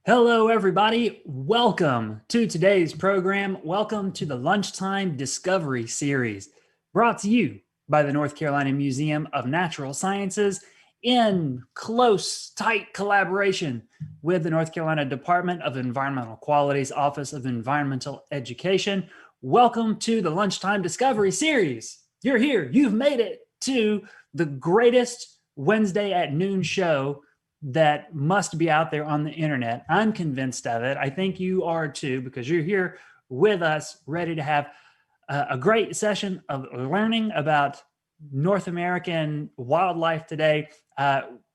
Hello, everybody. Welcome to today's program. Welcome to the Lunchtime Discovery series, brought to you by the North Carolina Museum of Natural Sciences in close, tight collaboration with the North Carolina Department of Environmental Quality's Office of Environmental Education. Welcome to the Lunchtime Discovery series. You're here. You've made it to the greatest Wednesday at noon show that must be out there on the internet. I'm convinced of it. I think you are too, because you're here with us, ready to have a great session of learning about North American wildlife today.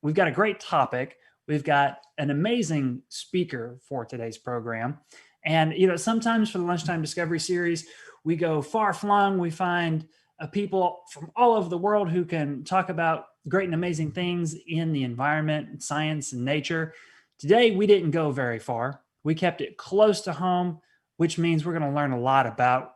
We've got a great topic. We've got an amazing speaker for today's program. And, sometimes for the Lunchtime Discovery series, we go far flung. We find people from all over the world who can talk about great and amazing things in the environment, science, and nature. Today, we didn't go very far. We kept it close to home, which means we're going to learn a lot about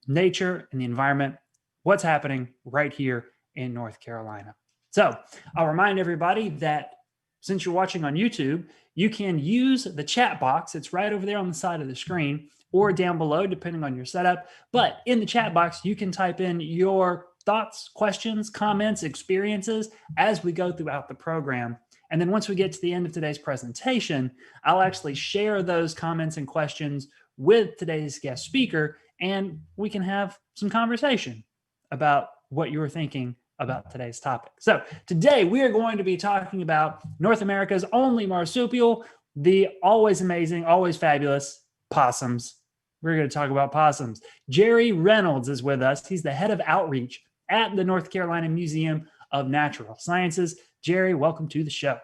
nature and the environment, what's happening right here in North Carolina. So I'll remind everybody that since you're watching on YouTube, you can use the chat box. It's right over there on the side of the screen or down below, depending on your setup. But in the chat box, you can type in your thoughts, questions, comments, experiences as we go throughout the program. And then once we get to the end of today's presentation, I'll actually share those comments and questions with today's guest speaker, and we can have some conversation about what you were thinking about today's topic. So today we are going to be talking about North America's only marsupial, the always amazing, always fabulous possums. We're going to talk about possums. Jerry Reynolds is with us. He's the head of outreach at the North Carolina Museum of Natural Sciences. Jerry, welcome to the show.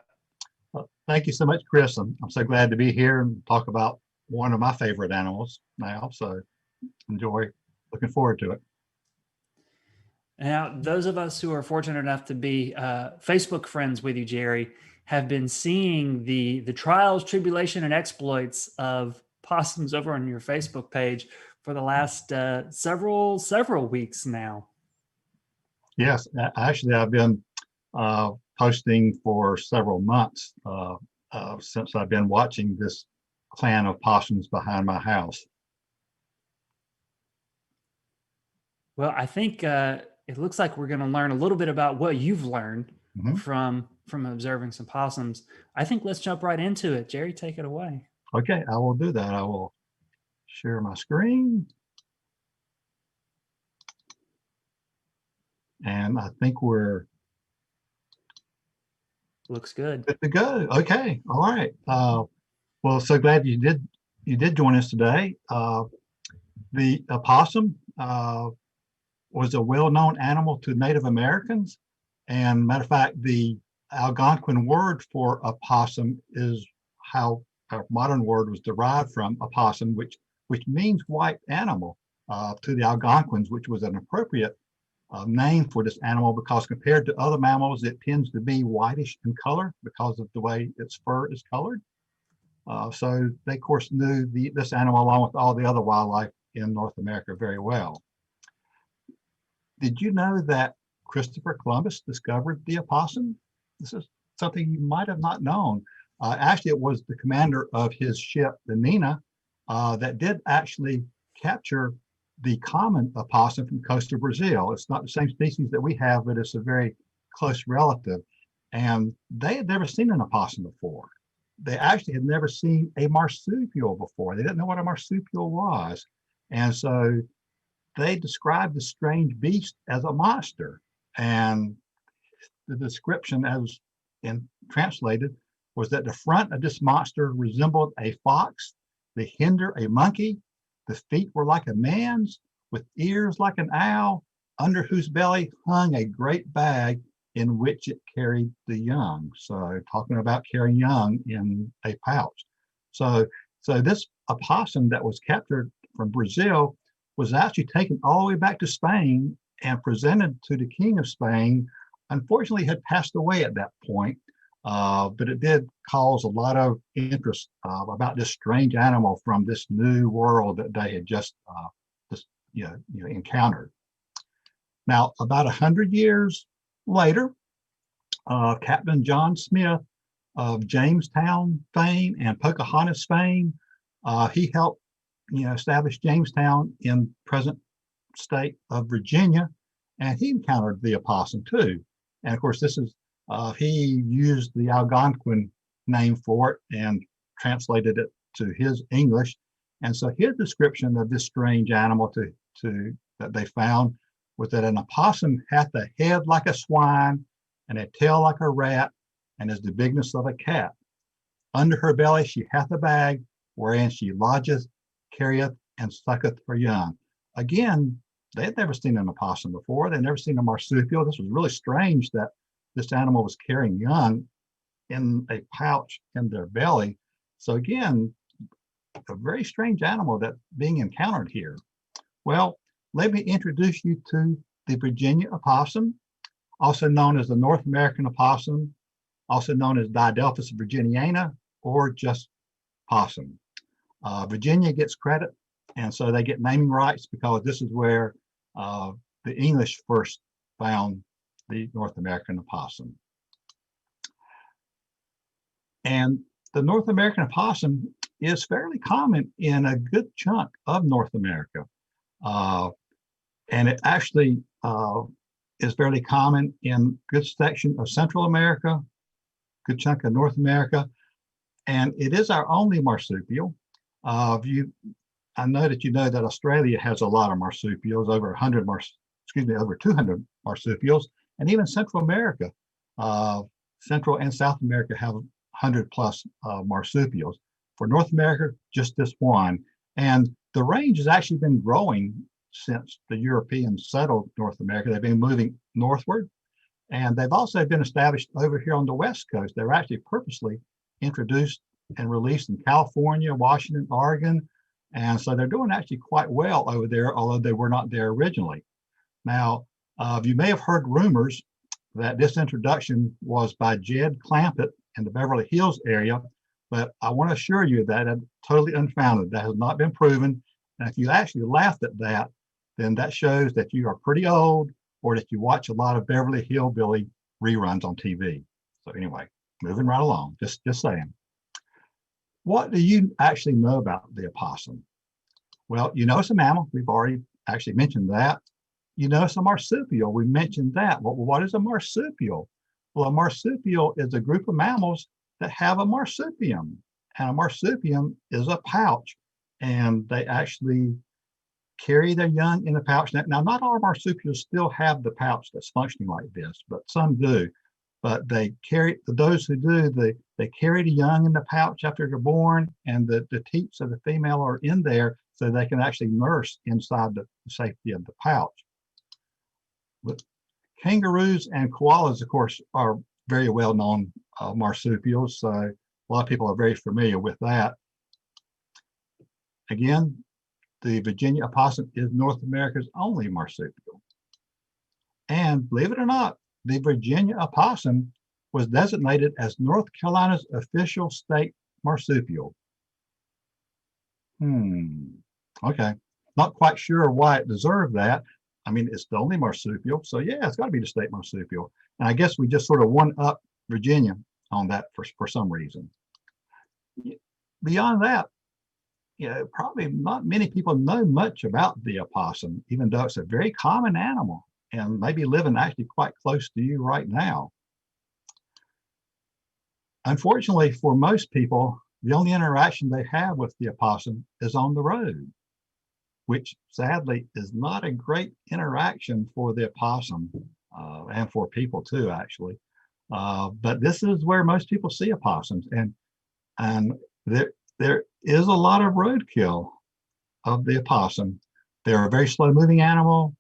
Well, thank you so much, Chris. I'm so glad to be here and talk about one of my favorite animals now. So looking forward to it. Now, those of us who are fortunate enough to be Facebook friends with you, Jerry, have been seeing the trials, tribulation, and exploits of possums over on your Facebook page for the last several weeks now. Yes, actually, I've been posting for several months since I've been watching this clan of possums behind my house. Well, I think it looks like we're going to learn a little bit about what you've learned from observing some possums. I think let's jump right into it. Jerry, take it away. Okay, I will do that. I will share my screen. And I think we're looks good. Good to go. Okay, all right. Well, so glad you did join us today. The opossum was a well-known animal to Native Americans, and matter of fact, the Algonquin word for opossum is how our modern word was derived from opossum, which means white animal to the Algonquins, which was an appropriate name for this animal because compared to other mammals, it tends to be whitish in color because of the way its fur is colored. So they, of course, knew this animal along with all the other wildlife in North America very well. Did you know that Christopher Columbus discovered the opossum? This is something you might have not known. Actually, it was the commander of his ship, the Nina, that did actually capture the common opossum from coastal Brazil. It's not the same species that we have, but it's a very close relative. And they had never seen an opossum before. They actually had never seen a marsupial before. They didn't know what a marsupial was. And so they described the strange beast as a monster. And the description as translated was that the front of this monster resembled a fox, the hinder a monkey, the feet were like a man's, with ears like an owl, under whose belly hung a great bag in which it carried the young. So talking about carrying young in a pouch. So this opossum that was captured from Brazil was actually taken all the way back to Spain and presented to the King of Spain. Unfortunately, had passed away at that point, but it did cause a lot of interest about this strange animal from this new world that they had just encountered. Now, about 100 years later, Captain John Smith of Jamestown fame and Pocahontas fame. He helped, establish Jamestown in present state of Virginia, and he encountered the opossum too. And of course, this is he used the Algonquin name for it and translated it to his English. And so his description of this strange animal that they found was that an opossum hath a head like a swine and a tail like a rat and is the bigness of a cat. Under her belly she hath a bag wherein she lodgeth, carrieth, and sucketh her young. Again, they had never seen an opossum before. They'd never seen a marsupial. This was really strange that this animal was carrying young in a pouch in their belly. So again, a very strange animal that's being encountered here. Well, let me introduce you to the Virginia opossum, also known as the North American opossum, also known as Didelphis virginiana, or just possum. Virginia gets credit, and so they get naming rights because this is where the English first found the North American opossum. And the North American opossum is fairly common in a good chunk of North America. And it actually is fairly common in a good section of Central America, good chunk of North America. And it is our only marsupial. I know that you know that Australia has a lot of marsupials, over 200 marsupials, and even Central America, Central and South America have 100 plus marsupials. For North America, just this one. And the range has actually been growing since the Europeans settled North America. They've been moving northward, and they've also been established over here on the West Coast. They were actually purposely introduced and released in California, Washington, Oregon. And so they're doing actually quite well over there, although they were not there originally. Now, you may have heard rumors that this introduction was by Jed Clampett in the Beverly Hills area, but I want to assure you that it's totally unfounded. That has not been proven. And if you actually laughed at that, then that shows that you are pretty old or that you watch a lot of Beverly Hillbilly reruns on TV. So anyway, moving right along, just saying. What do you actually know about the opossum? Well, you know it's a mammal. We've already actually mentioned that. You know it's a marsupial. We mentioned that. Well, what is a marsupial? Well, a marsupial is a group of mammals that have a marsupium. And a marsupium is a pouch. And they actually carry their young in a pouch. Now, not all marsupials still have the pouch that's functioning like this, but some do. But they carry, those who do, they carry the young in the pouch after they're born, and the teats of the female are in there so they can actually nurse inside the safety of the pouch. But kangaroos and koalas, of course, are very well-known marsupials, so a lot of people are very familiar with that. Again, the Virginia opossum is North America's only marsupial. And believe it or not, the Virginia opossum was designated as North Carolina's official state marsupial. Okay, not quite sure why it deserved that. I mean, it's the only marsupial, so yeah, it's got to be the state marsupial. And I guess we just sort of one-up Virginia on that for some reason. Beyond that, probably not many people know much about the opossum, even though it's a very common animal and maybe living actually quite close to you right now. Unfortunately, for most people, the only interaction they have with the opossum is on the road, which sadly is not a great interaction for the opossum and for people too, actually. But this is where most people see opossums, and there is a lot of roadkill of the opossum. They're a very slow moving animal.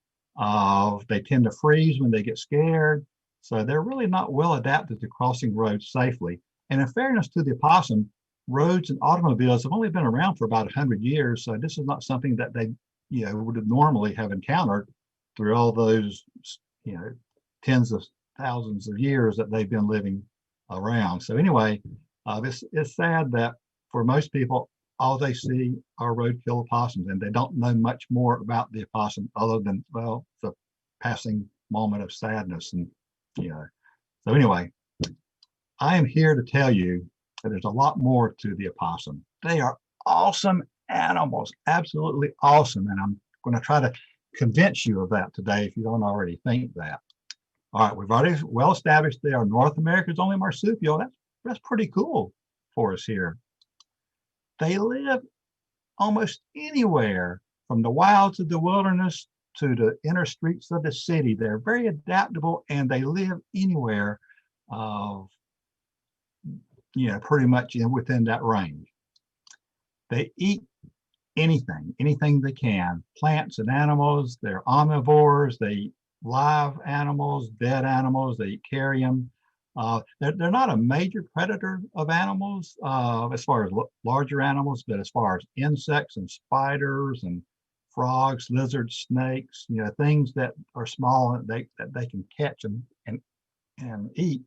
They tend to freeze when they get scared. So they're really not well adapted to crossing roads safely. And in fairness to the opossum, roads and automobiles have only been around for about 100 years. So this is not something that they, would normally have encountered through all those, tens of thousands of years that they've been living around. So anyway, it's sad that for most people, all they see are roadkill opossums, and they don't know much more about the opossum other than, well, the passing moment of sadness. And, so anyway, I am here to tell you that there's a lot more to the opossum. They are awesome animals, absolutely awesome. And I'm going to try to convince you of that today if you don't already think that. All right, we've already well established they are North America's only marsupial. That's pretty cool for us here. They live almost anywhere from the wilds of the wilderness to the inner streets of the city. They're very adaptable and they live anywhere of, pretty much within that range. They eat anything they can, plants and animals. They're omnivores. They eat live animals, dead animals. They eat carrion. They're not a major predator of animals as far as larger animals, but as far as insects and spiders and frogs, lizards, snakes, things that are small that they can catch and eat.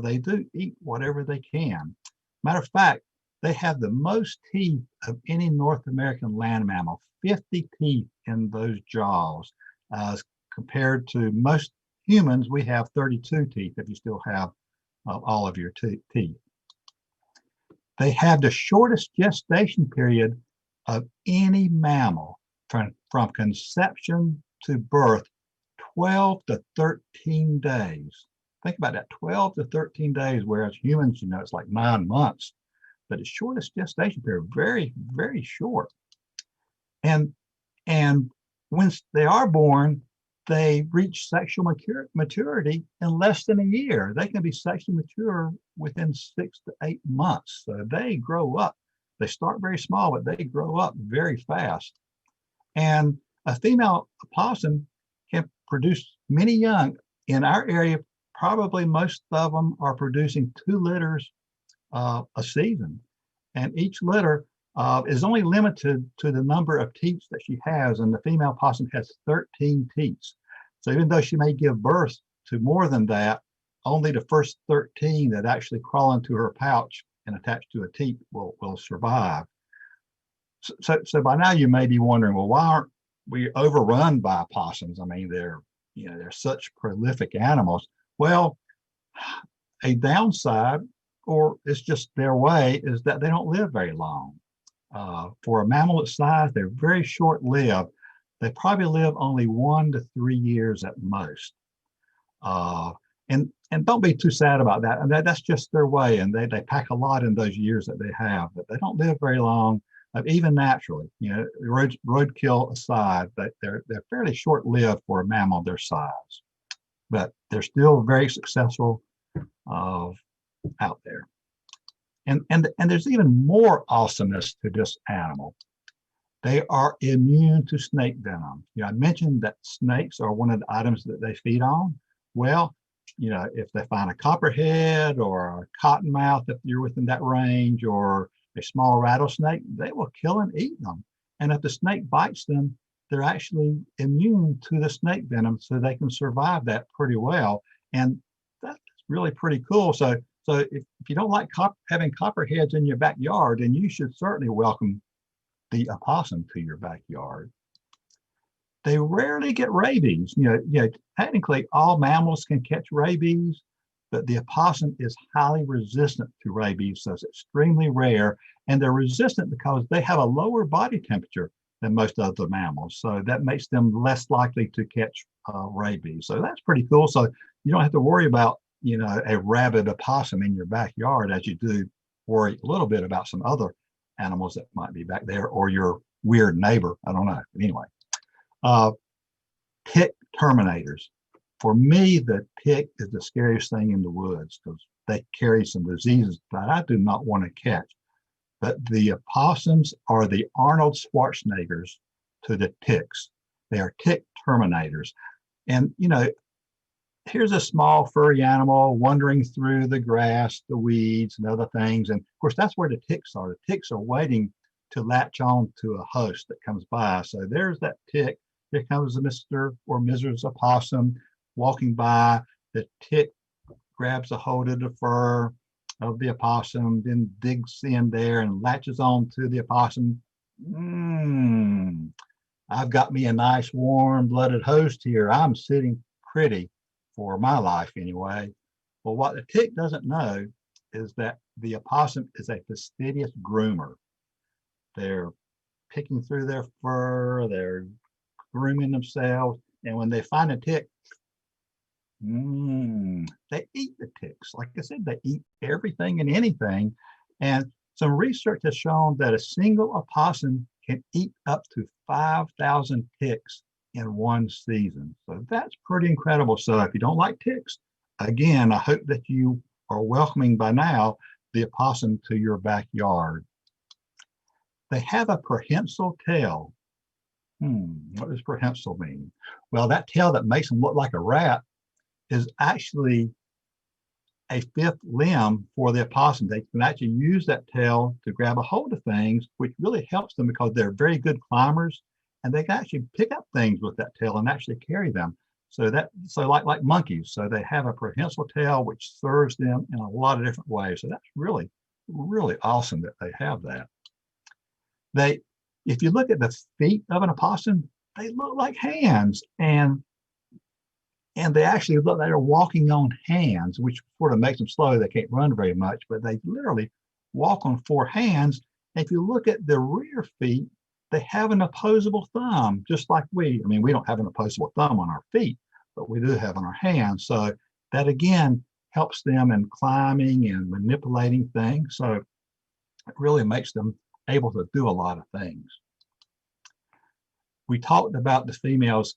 They do eat whatever they can. Matter of fact, they have the most teeth of any North American land mammal, 50 teeth in those jaws, compared to most humans. We have 32 teeth if you still have all of your teeth. They have the shortest gestation period of any mammal from conception to birth, 12 to 13 days. Think about that, 12 to 13 days, whereas humans, it's like 9 months. But its shortest gestation period, very, very short. And when they are born, they reach sexual maturity in less than a year. They can be sexually mature within 6 to 8 months. So they grow up. They start very small, but they grow up very fast. And a female opossum can produce many young. In our area, probably most of them are producing 2 litters a season. And each litter is only limited to the number of teats that she has. And the female opossum has 13 teats. So even though she may give birth to more than that, only the first 13 that actually crawl into her pouch and attach to a teat will survive. So by now you may be wondering, well, why aren't we overrun by opossums? I mean, they're such prolific animals. Well, a downside, or it's just their way, is that they don't live very long. For a mammal its size, they're very short-lived. They probably live only 1 to 3 years at most. And don't be too sad about that. And that's just their way. And they pack a lot in those years that they have, but they don't live very long, even naturally. Roadkill aside, they're fairly short-lived for a mammal their size, but they're still very successful out there. And there's even more awesomeness to this animal. They are immune to snake venom. I mentioned that snakes are one of the items that they feed on. Well, if they find a copperhead or a cottonmouth, if you're within that range, or a small rattlesnake, they will kill and eat them. And if the snake bites them, they're actually immune to the snake venom, so they can survive that pretty well. And that's really pretty cool. So if you don't like having copperheads in your backyard, then you should certainly welcome the opossum to your backyard. They rarely get rabies. Technically all mammals can catch rabies, but the opossum is highly resistant to rabies, so it's extremely rare. And they're resistant because they have a lower body temperature than most other mammals. So that makes them less likely to catch rabies. So that's pretty cool. So you don't have to worry about, a rabid opossum in your backyard, as you do worry a little bit about some other animals that might be back there, or your weird neighbor. I don't know. But anyway, tick terminators. For me, the tick is the scariest thing in the woods because they carry some diseases that I do not want to catch. But the opossums are the Arnold Schwarzeneggers to the ticks. They are tick terminators. And, here's a small furry animal wandering through the grass, the weeds, and other things. And of course, that's where the ticks are. The ticks are waiting to latch on to a host that comes by. So there's that tick. Here comes Mr. or Mrs. Opossum walking by. The tick grabs a hold of the fur of the opossum, then digs in there and latches on to the opossum. I've got me a nice warm-blooded host here. I'm sitting pretty for my life anyway. Well, what the tick doesn't know is that the opossum is a fastidious groomer. They're picking through their fur, they're grooming themselves, and when they find a tick, they eat the ticks. Like I said, they eat everything and anything. And some research has shown that a single opossum can eat up to 5,000 ticks in one season. So that's pretty incredible. So if you don't like ticks, again, I hope that you are welcoming by now the opossum to your backyard. They have a prehensile tail. What does prehensile mean? Well, that tail that makes them look like a rat is actually a fifth limb for the opossum. They can actually use that tail to grab a hold of things, which really helps them because they're very good climbers, and they can actually pick up things with that tail and actually carry them. So like monkeys. So they have a prehensile tail, which serves them in a lot of different ways. So that's really, really awesome that they have that. If you look at the feet of an opossum, they look like hands, and they actually look like they're walking on hands, which sort of makes them slow. They can't run very much, but they literally walk on four hands. And if you look at the rear feet, they have an opposable thumb, just like we don't have an opposable thumb on our feet, but we do have on our hands. So that again helps them in climbing and manipulating things. So it really makes them able to do a lot of things. We talked about the females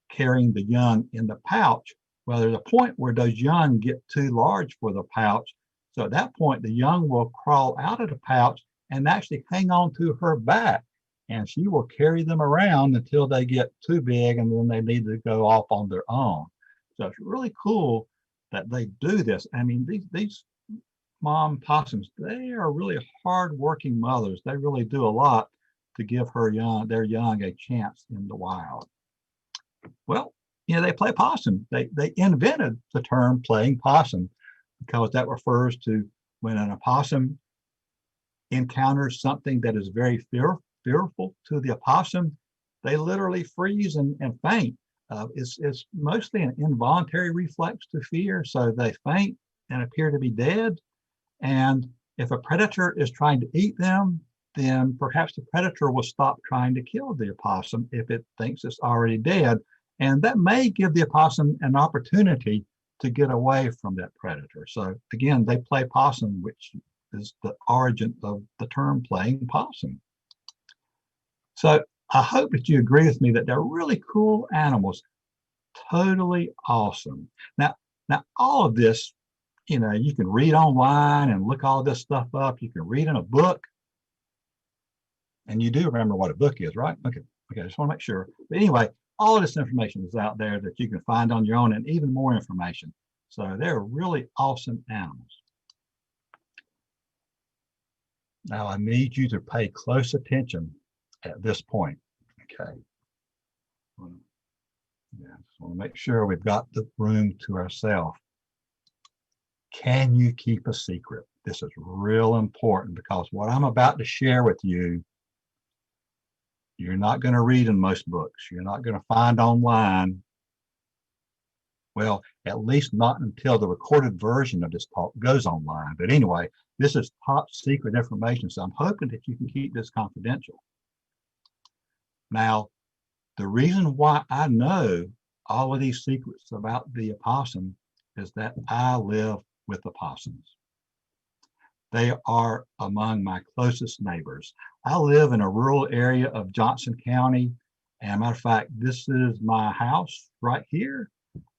carrying the young in the pouch. Well, there's a point where those young get too large for the pouch. So at that point, the young will crawl out of the pouch and actually hang on to her back. And she will carry them around until they get too big and then they need to go off on their own. So it's really cool that they do this. I mean, these mom possums, they are really hardworking mothers. They really do a lot to give their young a chance in the wild. Well, they play possum. They invented the term playing possum because that refers to when an opossum encounters something that is very fearful to the opossum, they literally freeze and faint. It's mostly an involuntary reflex to fear, so they faint and appear to be dead. And if a predator is trying to eat them, then perhaps the predator will stop trying to kill the opossum if it thinks it's already dead. And that may give the opossum an opportunity to get away from that predator. So again, they play possum, which is the origin of the term playing possum. So I hope that you agree with me that they're really cool animals, totally awesome. Now all of this, you can read online and look all this stuff up. You can read in a book. And you do remember what a book is, right? Okay, I just want to make sure. But anyway, all of this information is out there that you can find on your own and even more information. So they're really awesome animals. Now I need you to pay close attention at this point, okay? Just want to make sure we've got the room to ourselves. Can you keep a secret? This is real important because what I'm about to share with you, you're not going to read in most books. You're not going to find online. Well, at least not until the recorded version of this talk goes online. But anyway, this is top secret information, so I'm hoping that you can keep this confidential. Now, the reason why I know all of these secrets about the opossum is that I live with opossums. They are among my closest neighbors. I live in a rural area of Johnson County. And matter of fact, this is my house right here.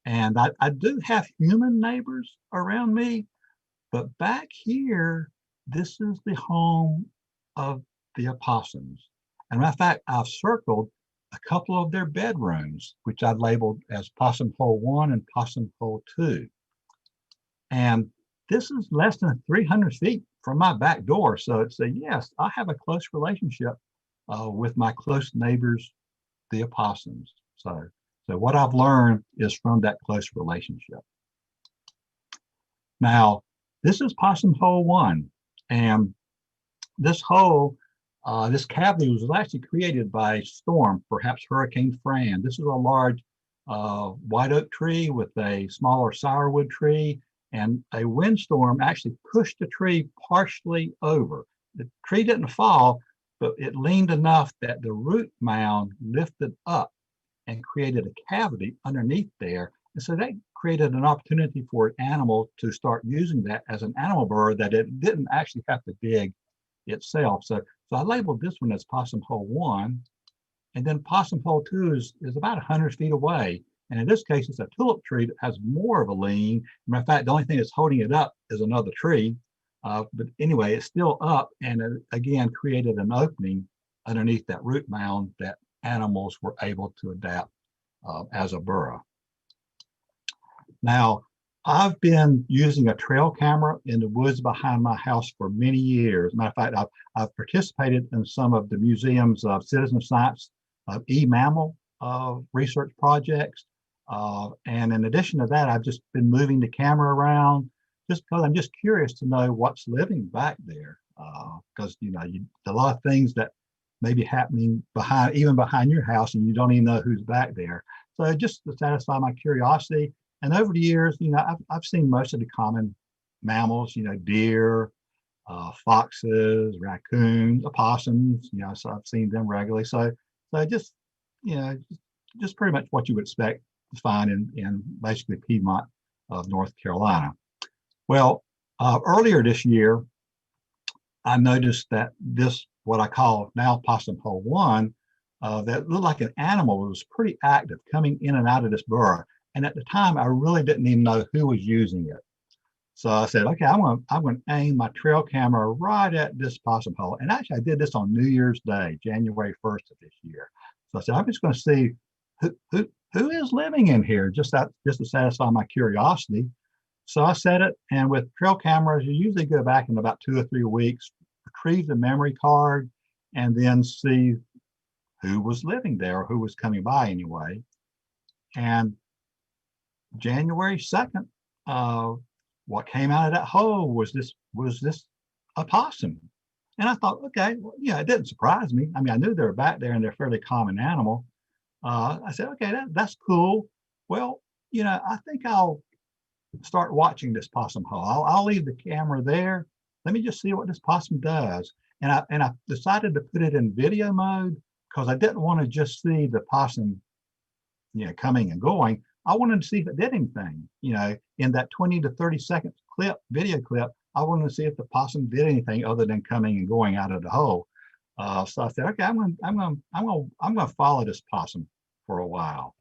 And I do have human neighbors around me, but back here, this is the home of the opossums. And matter of fact, I've circled a couple of their bedrooms, which I've labeled as Possum Hole 1 and Possum Hole 2. And this is less than 300 feet from my back door. So yes, I have a close relationship with my close neighbors, the opossums. So what I've learned is from that close relationship. Now, this is Possum Hole 1. And this hole, this cavity was actually created by a storm, perhaps Hurricane Fran. This is a large white oak tree with a smaller sourwood tree. and a windstorm actually pushed the tree partially over. The tree didn't fall, but it leaned enough that the root mound lifted up and created a cavity underneath there. And so that created an opportunity for an animal to start using that as an animal burrow that it didn't actually have to dig itself. So I labeled this one as possum hole 1. And then possum hole 2 is about 100 feet away. And in this case, it's a tulip tree that has more of a lean. Matter of fact, the only thing that's holding it up is another tree. But anyway, it's still up, and it, again, created an opening underneath that root mound that animals were able to adapt as a burrow. Now, I've been using a trail camera in the woods behind my house for many years. Matter of fact, I've participated in some of the museum's citizen science e-mammal research projects. And in addition to that, I've just been moving the camera around just because I'm just curious to know what's living back there. Because a lot of things that may be happening even behind your house, and you don't even know who's back there. So just to satisfy my curiosity. And over the years, I've seen most of the common mammals, deer, foxes, raccoons, opossums, so I've seen them regularly. So just pretty much what you would expect to find in basically Piedmont of North Carolina. Well, earlier this year, I noticed that this, what I call now possum hole 1, that looked like an animal was pretty active coming in and out of this burrow. And at the time, I really didn't even know who was using it. So I said, okay, I'm going to aim my trail camera right at this possum hole. And actually, I did this on New Year's Day, January 1st of this year. So I said, I'm just going to see who is living in here, just to satisfy my curiosity. So I set it, and with trail cameras, you usually go back in about 2 or 3 weeks, retrieve the memory card, and then see who was living there or who was coming by anyway. And January 2nd, what came out of that hole was this opossum. And I thought, okay, well, it didn't surprise me. I mean, I knew they were back there and they're a fairly common animal. I said, okay, that's cool. Well, I think I'll start watching this possum hole. I'll leave the camera there. Let me just see what this possum does. And I decided to put it in video mode because I didn't want to just see the possum, coming and going. I wanted to see if it did anything. In that 20 to 30 second video clip, I wanted to see if the possum did anything other than coming and going out of the hole. So I said, okay, I'm gonna follow this possum for a while.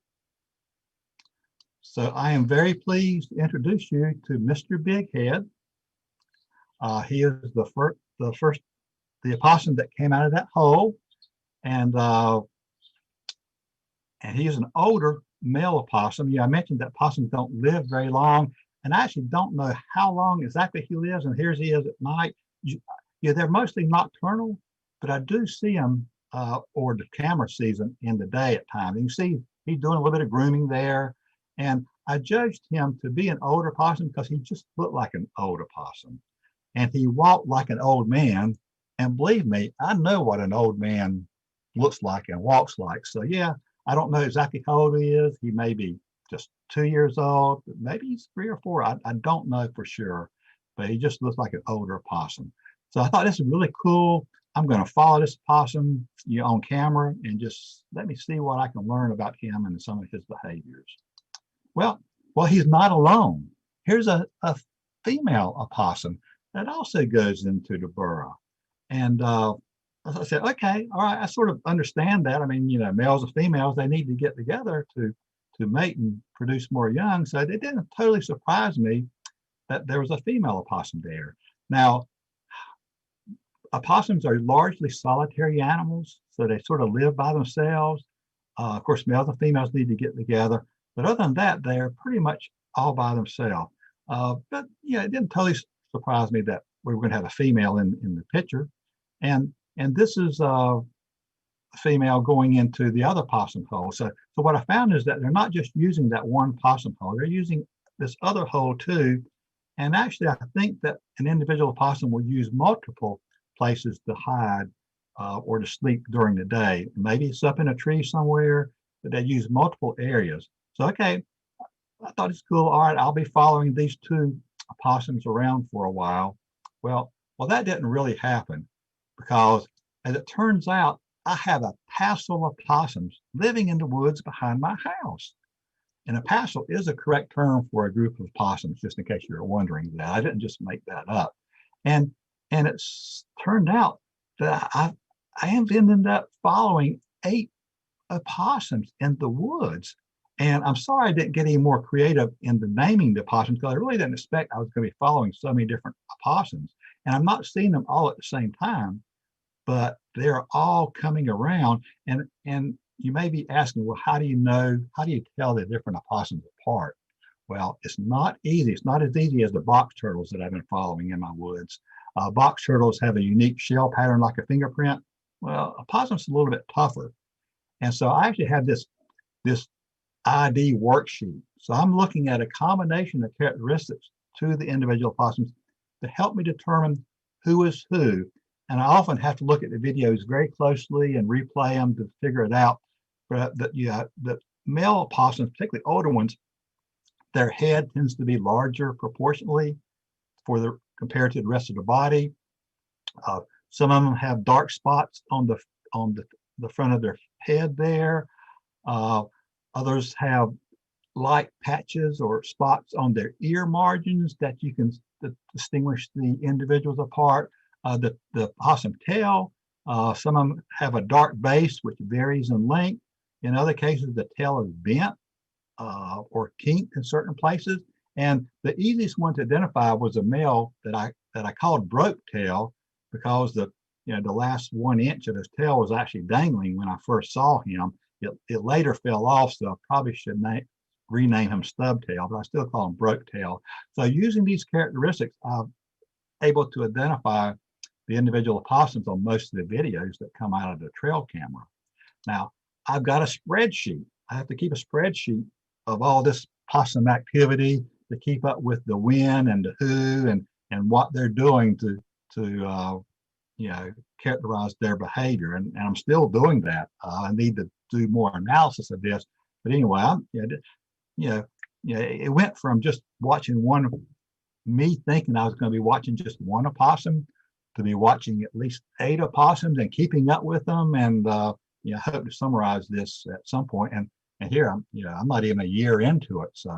So I am very pleased to introduce you to Mr. Bighead. He is the opossum that came out of that hole, and he is an older male opossum. I mentioned that possums don't live very long, and I actually don't know how long exactly he lives. And here he is at night. They're mostly nocturnal, but I do see him, or the camera sees him in the day at times. And you see he's doing a little bit of grooming there. And I judged him to be an older possum because he just looked like an older possum. And he walked like an old man. And believe me, I know what an old man looks like and walks like. So yeah, I don't know exactly how old he is. He may be just 2 years old, maybe he's 3 or 4. I don't know for sure, but he just looks like an older possum. So I thought this is really cool. I'm going to follow this possum on camera and just let me see what I can learn about him and some of his behaviors. Well, he's not alone. Here's a female opossum that also goes into the burrow. And I said, okay, all right, I sort of understand that. I mean, males and females, they need to get together to mate and produce more young. So it didn't totally surprise me that there was a female opossum there. Now, opossums are largely solitary animals, so they sort of live by themselves. Of course, males and females need to get together. But other than that, they're pretty much all by themselves. But it didn't totally surprise me that we were going to have a female in the picture. And this is a female going into the other possum hole. So what I found is that they're not just using that one possum hole, they're using this other hole too. And actually, I think that an individual opossum will use multiple places to hide or to sleep during the day. Maybe it's up in a tree somewhere, but they use multiple areas. So, okay, I thought it's cool. All right, I'll be following these two opossums around for a while. Well, that didn't really happen because, as it turns out, I have a passel of opossums living in the woods behind my house. And a passel is a correct term for a group of opossums, just in case you were wondering that. I didn't just make that up. And it's turned out that I ended up following 8 opossums in the woods. And I'm sorry I didn't get any more creative in the naming the opossums, because I really didn't expect I was going to be following so many different opossums. And I'm not seeing them all at the same time, but they're all coming around. And you may be asking, well, how do you tell the different opossums apart? Well, it's not easy. It's not as easy as the box turtles that I've been following in my woods. Box turtles have a unique shell pattern like a fingerprint. Well, opossums are a little bit tougher. And so I actually have this ID worksheet. So I'm looking at a combination of characteristics to the individual opossums to help me determine who is who. And I often have to look at the videos very closely and replay them to figure it out. But the male opossums, particularly older ones, their head tends to be larger proportionally compared to the rest of the body. Some of them have dark spots on the front of their head there. Others have light patches or spots on their ear margins that you can distinguish the individuals apart. The opossum tail, some of them have a dark base which varies in length. In other cases, the tail is bent or kinked in certain places. And the easiest one to identify was a male that I called broke tail, because the last 1 inch of his tail was actually dangling when I first saw him. It later fell off, so I probably should rename him stub tail, but I still call him broke tail. So using these characteristics, I'm able to identify the individual opossums on most of the videos that come out of the trail camera. Now, I've got a spreadsheet. I have to keep a spreadsheet of all this possum activity to keep up with the when and the who and what they're doing to characterize their behavior. And I'm still doing that. I need to do more analysis of this. But anyway, it went from just watching me thinking I was going to be watching just one opossum to be watching at least 8 opossums and keeping up with them. And I hope to summarize this at some point. And here I'm not even a year into it, so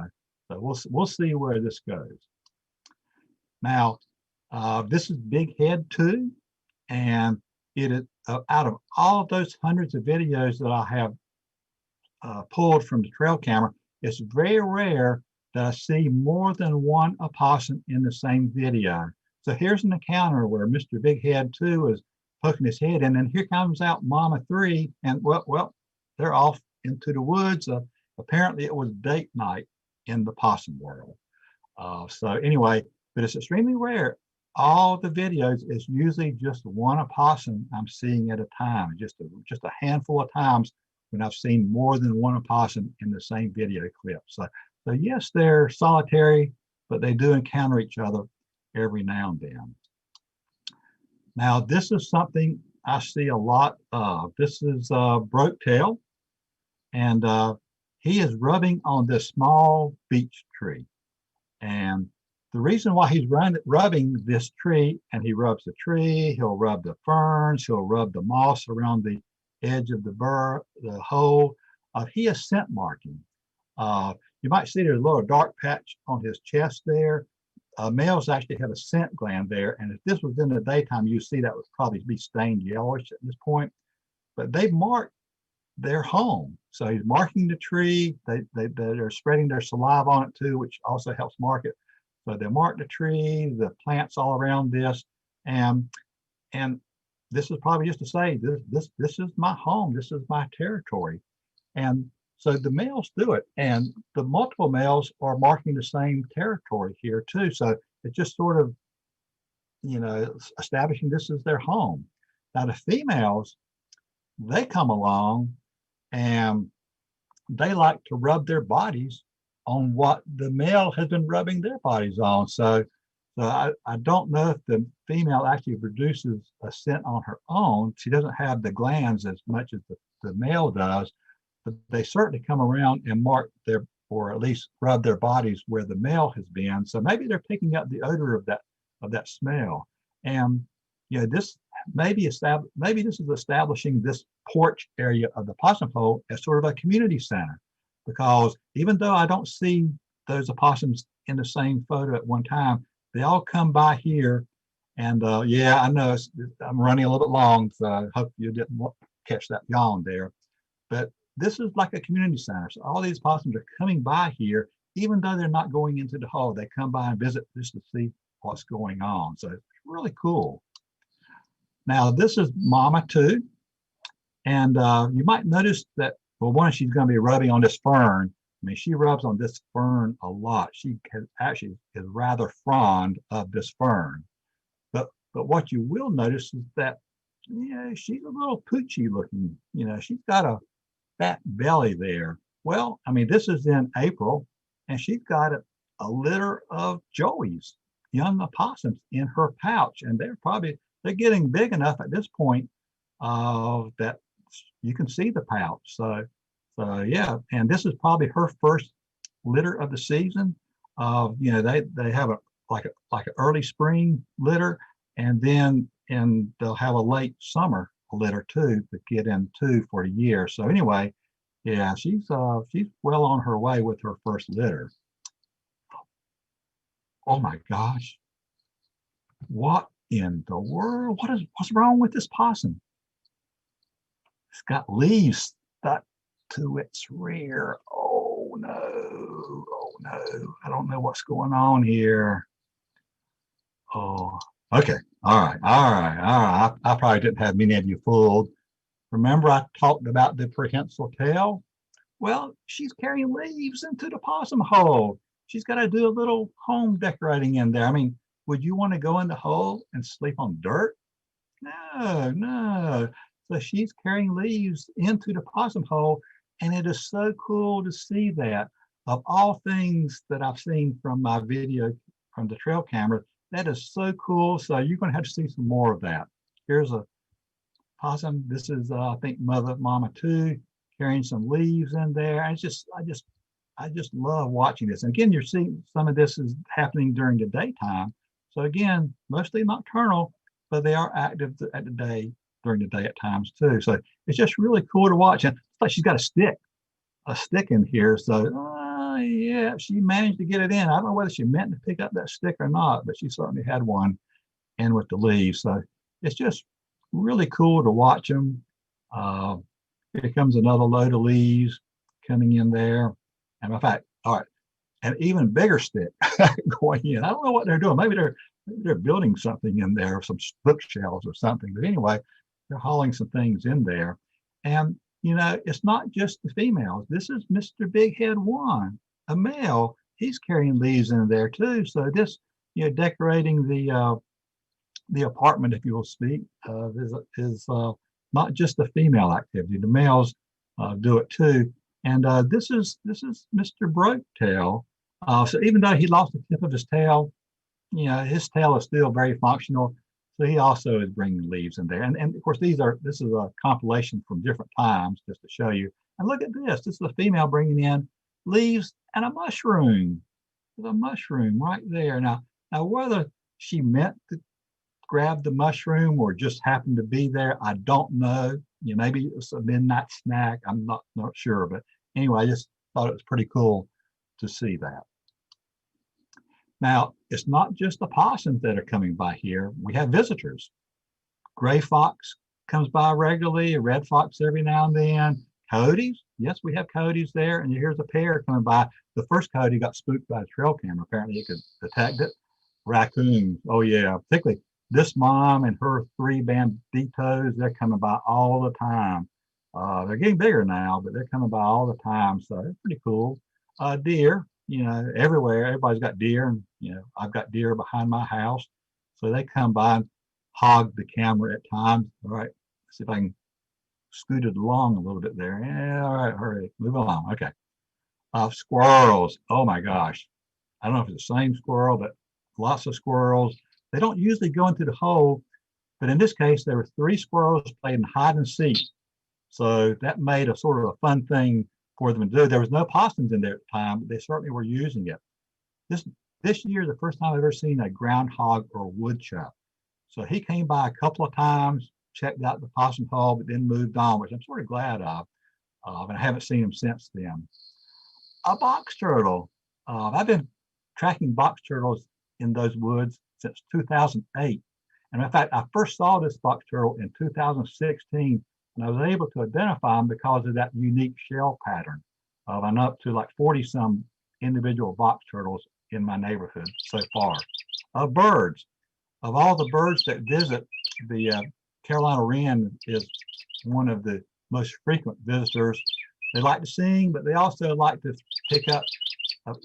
we'll see where this goes. Now, this is Big Head 2, and it is out of all of those hundreds of videos that I have pulled from the trail camera, it's very rare that I see more than one opossum in the same video. So here's an encounter where Mr. Big Head 2 is poking his head in, and here comes out Momma 3, and well, they're off into the woods. Apparently it was date night in the possum world. So anyway, but it's extremely rare. All the videos is usually just one opossum I'm seeing at a time, just a handful of times when I've seen more than one opossum in the same video clip. So yes, they're solitary, but they do encounter each other every now and then. Now, this is something I see a lot of. This is broke tail, and he is rubbing on this small beech tree. And the reason why he's rubbing this tree, and he rubs the tree, he'll rub the ferns, he'll rub the moss around the edge of the hole, he is scent marking. You might see there's a little dark patch on his chest there. Males actually have a scent gland there, and if this was in the daytime, you see that would probably be stained yellowish at this point. But they mark their home, so he's marking the tree. They're spreading their saliva on it too, which also helps mark it. So they mark the tree, the plants all around this, and this is probably just to say this is my home, this is my territory. And so the males do it, and the multiple males are marking the same territory here too. So it's just sort of, establishing this as their home. Now the females, they come along and they like to rub their bodies on what the male has been rubbing their bodies on. So I don't know if the female actually produces a scent on her own. She doesn't have the glands as much as the male does, but they certainly come around and mark their or at least rub their bodies where the male has been. So maybe they're picking up the odor of that smell. And this maybe this is establishing this porch area of the possum hole as sort of a community center, because even though I don't see those opossums in the same photo at one time, they all come by here. And yeah, I know I'm running a little bit long, so I hope you didn't catch that yawn there. But this is like a community center. So all these opossums are coming by here, even though they're not going into the hole. They come by and visit just to see what's going on. So it's really cool. Now, this is Momma too. And you might notice that, well, one, she's going to be rubbing on this fern. I mean, she rubs on this fern a lot. She actually is rather fond of this fern. But what you will notice is that, she's a little poochy looking. She's got a fat belly there. Well, I mean, this is in April, and she's got a litter of joeys, young opossums, in her pouch, and they're getting big enough at this point that you can see the pouch. So yeah, and this is probably her first litter of the season. They have like an early spring litter, and they'll have a late summer litter too to get into for the year. So anyway, yeah, she's well on her way with her first litter. Oh my gosh, what in the world? What's wrong with this possum? It's got leaves stuck to its rear. Oh no, I don't know what's going on here. Oh, okay. All right. I probably didn't have many of you fooled. Remember I talked about the prehensile tail? Well, she's carrying leaves into the possum hole. She's got to do a little home decorating in there. I mean, would you want to go in the hole and sleep on dirt? No. So she's carrying leaves into the possum hole, and it is so cool to see that. Of all things that I've seen from my video from the trail camera, that is so cool. So you're going to have to see some more of that. Here's a possum. This is, I think, Momma too, carrying some leaves in there. I just love watching this. And again, you're seeing some of this is happening during the daytime. So again, mostly nocturnal, but they are active during the day at times too. So it's just really cool to watch. And it's like she's got a stick in here. So yeah, she managed to get it in. I don't know whether she meant to pick up that stick or not, but she certainly had one in with the leaves. So it's just really cool to watch them. Here comes another load of leaves coming in there. And in fact, all right, an even bigger stick going in. I don't know what they're doing. Maybe they're building something in there, some bookshelves or something. But anyway, they're hauling some things in there. And it's not just the females. This is Mr. Big Head One, a male. He's carrying leaves in there too. So this, decorating the apartment, if you will speak, is not just a female activity. The males do it too. And this is Mr. Broketail. So even though he lost the tip of his tail, his tail is still very functional. So he also is bringing leaves in there. And of course, this is a compilation from different times just to show you. And look at this. This is a female bringing in leaves and a mushroom. There's a mushroom right there. Now whether she meant to grab the mushroom or just happened to be there, I don't know. Maybe it was a midnight snack. I'm not sure. But anyway, I just thought it was pretty cool to see that. Now, it's not just the opossums that are coming by here. We have visitors. Gray fox comes by regularly, a red fox every now and then. Coyotes, yes, we have coyotes there. And here's a pair coming by. The first coyote got spooked by the trail camera. Apparently it could detect it. Raccoons, oh yeah, particularly this mom and her 3 banditos, they're coming by all the time. They're getting bigger now, but they're coming by all the time. So it's pretty cool. Deer, everywhere. Everybody's got deer, and I've got deer behind my house, so they come by and hog the camera at times. All right, see if I can scoot it along a little bit there. Yeah, all right, hurry, move along. Okay. Squirrels. Oh my gosh, I don't know if it's the same squirrel, but lots of squirrels. They don't usually go into the hole, but in this case, there were 3 squirrels playing hide and seek. So that made a sort of a fun thing for them to do. There was no possums in there at the time, but they certainly were using it. This year, the first time I've ever seen a groundhog or a woodchuck. So he came by a couple of times, checked out the possum hole, but then moved on, which I'm sort of glad of. And I haven't seen him since then. A box turtle. I've been tracking box turtles in those woods since 2008. And in fact, I first saw this box turtle in 2016, and I was able to identify them because of that unique shell pattern. I'm up to like 40 some individual box turtles in my neighborhood so far. Birds. Of all the birds that visit, the Carolina wren is one of the most frequent visitors. They like to sing, but they also like to pick up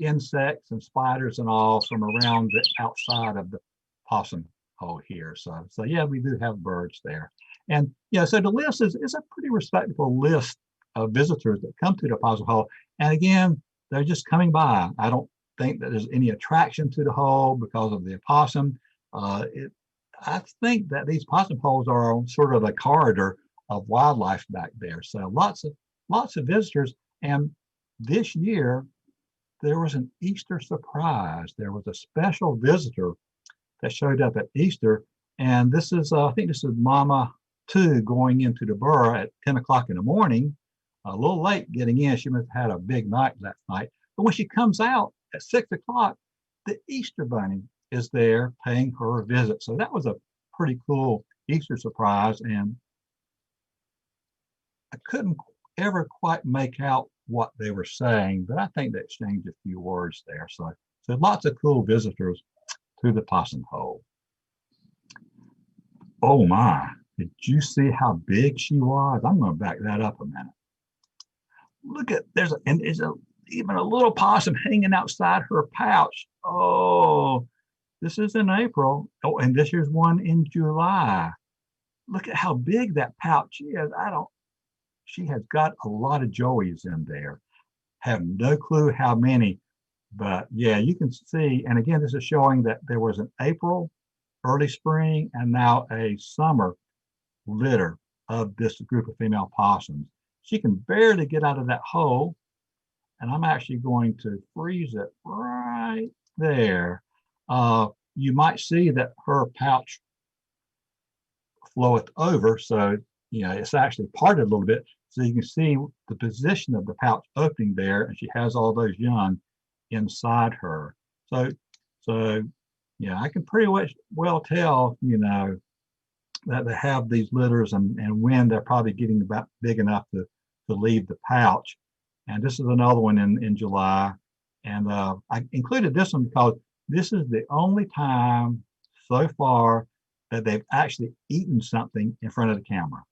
insects and spiders and all from around the outside of the possum hole here. So yeah, we do have birds there. And yeah, so the list is a pretty respectable list of visitors that come to the possum hole. And again, they're just coming by. I don't think that there's any attraction to the hole because of the opossum. I think that these possum holes are sort of a corridor of wildlife back there. So lots of visitors. And this year, there was an Easter surprise. There was a special visitor that showed up at Easter. And this is, I think this is Momma 2 going into the burrow at 10 o'clock in the morning. A little late getting in. She must have had a big night last night. But when she comes out at 6 o'clock, the Easter bunny is there paying her a visit. So that was a pretty cool Easter surprise. And I couldn't ever quite make out what they were saying, but I think they exchanged a few words there. So lots of cool visitors to the possum hole. Oh my, did you see how big she was? I'm going to back that up a minute. Look at, there's even a little possum hanging outside her pouch. Oh, this is in April. Oh, and this here's one in July. Look at how big that pouch is. She has got a lot of joeys in there. Have no clue how many, but yeah, you can see. And again, this is showing that there was an April, early spring, and now a summer litter of this group of female possums. She can barely get out of that hole, and I'm actually going to freeze it right there. You might see that her pouch floweth over, so it's actually parted a little bit, so you can see the position of the pouch opening there, and she has all those young inside her. So yeah, I can pretty well tell, that they have these litters and when they're probably getting about big enough to leave the pouch. And this is another one in July. And I included this one because this is the only time so far that they've actually eaten something in front of the camera.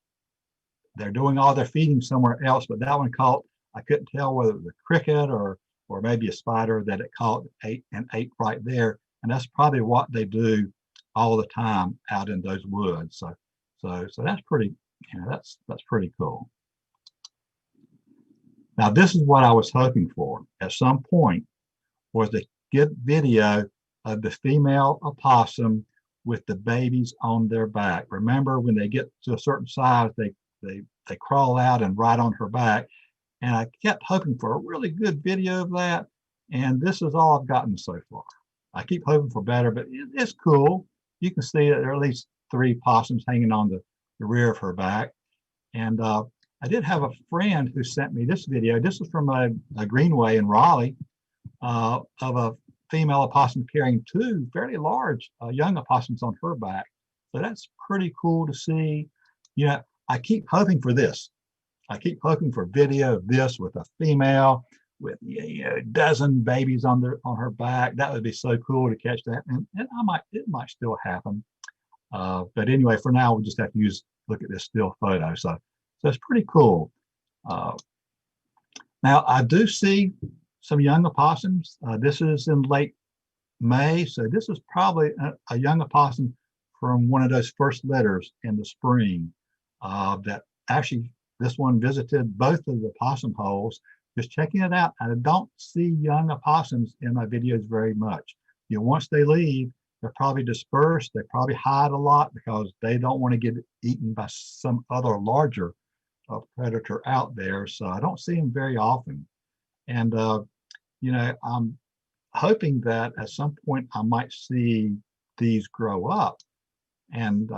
They're doing all their feeding somewhere else, but that one caught, I couldn't tell whether it was a cricket or maybe a spider that it caught and ate right there. And that's probably what they do all the time out in those woods. So that's pretty, that's pretty cool. Now, this is what I was hoping for at some point, was to get video of the female opossum with the babies on their back. Remember, when they get to a certain size, they crawl out and right on her back. And I kept hoping for a really good video of that. And this is all I've gotten so far. I keep hoping for better, but it's cool. You can see that there are at least 3 possums hanging on the rear of her back. And I did have a friend who sent me this video. This is from a greenway in Raleigh of a female opossum carrying 2 fairly large young opossums on her back. So that's pretty cool to see. I keep hoping for this. I keep hoping for video of this with a female with a dozen babies on her back. That would be so cool to catch that, and it might still happen. But anyway, for now, we'll just have to look at this still photo. So it's pretty cool. Now I do see some young opossums. This is in late May, so this is probably a young opossum from one of those first litters in the spring. That actually, this one visited both of the possum holes. Just checking it out. I don't see young opossums in my videos very much. Once they leave, they're probably dispersed. They probably hide a lot because they don't want to get eaten by some other larger predator out there, so I don't see him very often. And I'm hoping that at some point I might see these grow up, and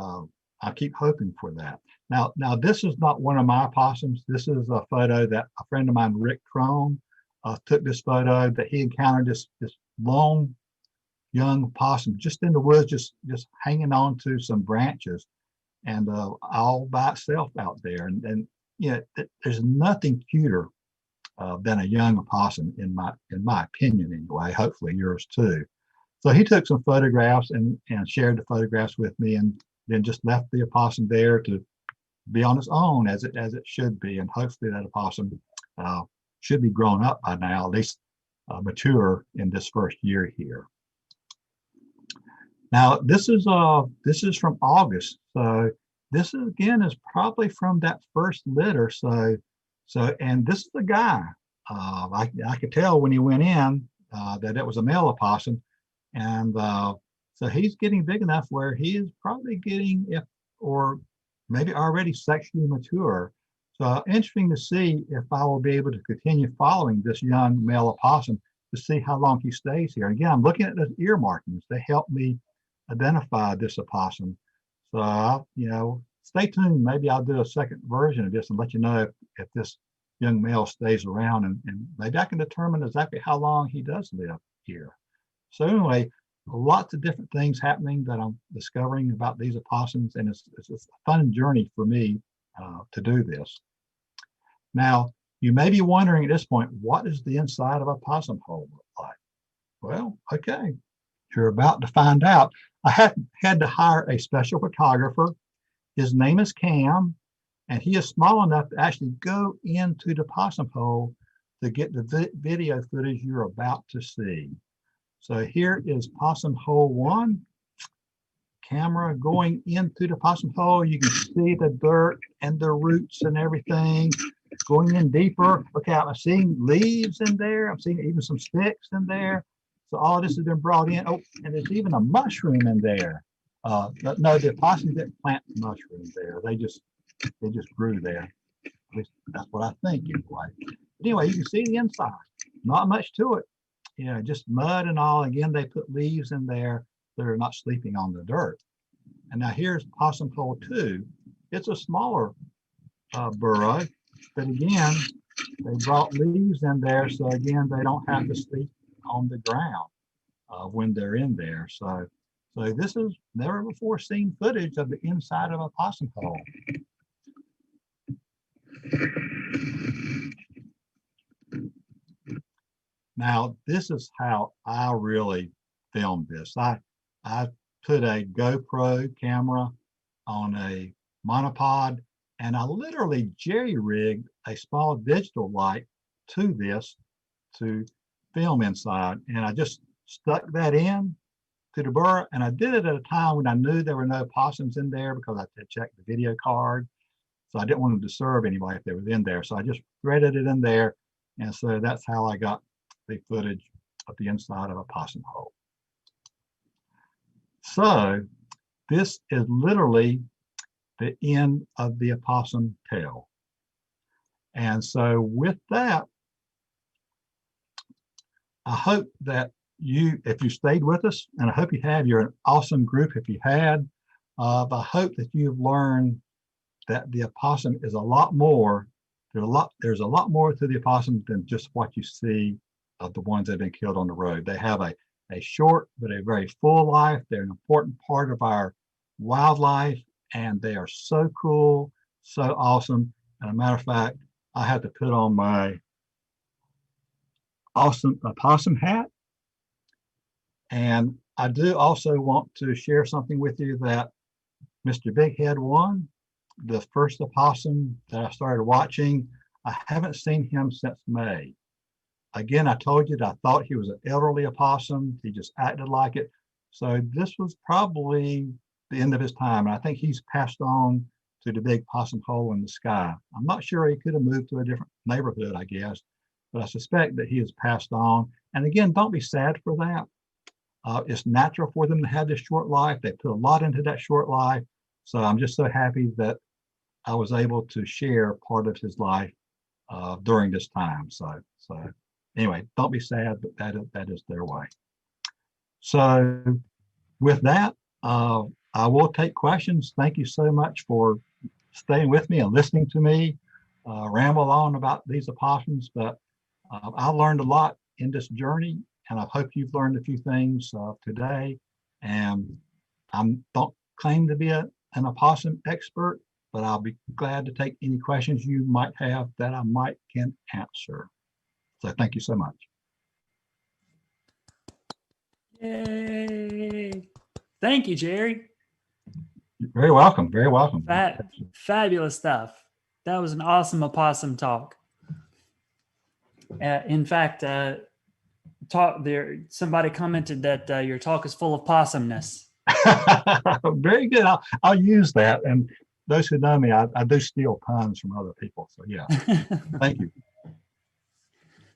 I keep hoping for that. Now this is not one of my opossums. This is a photo that a friend of mine, Rick Crone, took this photo that he encountered this long young opossum just in the woods, just hanging on to some branches, and all by itself out there. And there's nothing cuter than a young opossum in my opinion anyway. Hopefully yours too. So he took some photographs and shared the photographs with me, and then just left the opossum there to be on its own as it should be. And hopefully that opossum should be grown up by now, at least mature in this first year here. Now this is from August, so this is probably from that first litter. So and this is the guy. I could tell when he went in that it was a male opossum, and so he's getting big enough where he is probably getting, or maybe already sexually mature. So interesting to see if I will be able to continue following this young male opossum to see how long he stays here. Again, I'm looking at those ear markings. They help me identify this opossum. So stay tuned. Maybe I'll do a second version of this and let you know if this young male stays around, and maybe I can determine exactly how long he does live here. So anyway, lots of different things happening that I'm discovering about these opossums, and it's a fun journey for me to do this. Now, you may be wondering at this point, what does the inside of a possum hole look like? Well, okay, you're about to find out. I had to hire a special photographer. His name is Cam, and he is small enough to actually go into the possum hole to get the video footage you're about to see. So here is possum hole 1. Camera going into the possum hole. You can see the dirt and the roots and everything going in deeper. Okay, I'm seeing leaves in there. I'm seeing even some sticks in there. So all this has been brought in. Oh, and there's even a mushroom in there. No, the opossums didn't plant mushrooms there. They just grew there. At least that's what I think anyway. Anyway, you can see the inside. Not much to it. Just mud and all. Again, they put leaves in there. They're not sleeping on the dirt. And now here's possum hole 2. It's a smaller burrow, but again, they brought leaves in there, so again, they don't have to sleep on the ground when they're in there. So this is never before seen footage of the inside of a possum hole. Now, this is how I really filmed this. I put a GoPro camera on a monopod, and I literally jerry-rigged a small digital light to this to film inside. And I just stuck that in to the burrow, and I did it at a time when I knew there were no possums in there because I had checked the video card. So I didn't want to disturb anybody if they was in there. So I just threaded it in there. And so that's how I got the footage of the inside of a possum hole. So this is literally the end of the opossum tail. And so with that, I hope that if you stayed with us, and I hope you have, you're an awesome group if you had, but I hope that you've learned that the opossum is a lot more. There's a lot more to the opossum than just what you see of the ones that have been killed on the road. They have a short but a very full life. They're an important part of our wildlife, and they are so cool, so awesome. And a matter of fact, I had to put on my awesome opossum hat. And I do also want to share something with you that Mr. Big Head 1, the first opossum that I started watching, I haven't seen him since May. Again, I told you that I thought he was an elderly opossum. He just acted like it. So this was probably the end of his time. And I think he's passed on to the big possum hole in the sky. I'm not sure, he could have moved to a different neighborhood, I guess, but I suspect that he has passed on. And again, don't be sad for that. It's natural for them to have this short life. They put a lot into that short life. So I'm just so happy that I was able to share part of his life during this time. So anyway, don't be sad, but that is their way. So with that, I will take questions. Thank you so much for staying with me and listening to me ramble on about these opossums. But I learned a lot in this journey, and I hope you've learned a few things today. And I don't claim to be an opossum expert, but I'll be glad to take any questions you might have that I can answer. So thank you so much. Yay. Thank you, Jerry. You're very welcome. Very welcome. Fabulous stuff. That was an awesome opossum talk. In fact, somebody commented that your talk is full of possumness. Very good. I'll use that. And those who know me, I do steal puns from other people. So yeah, thank you.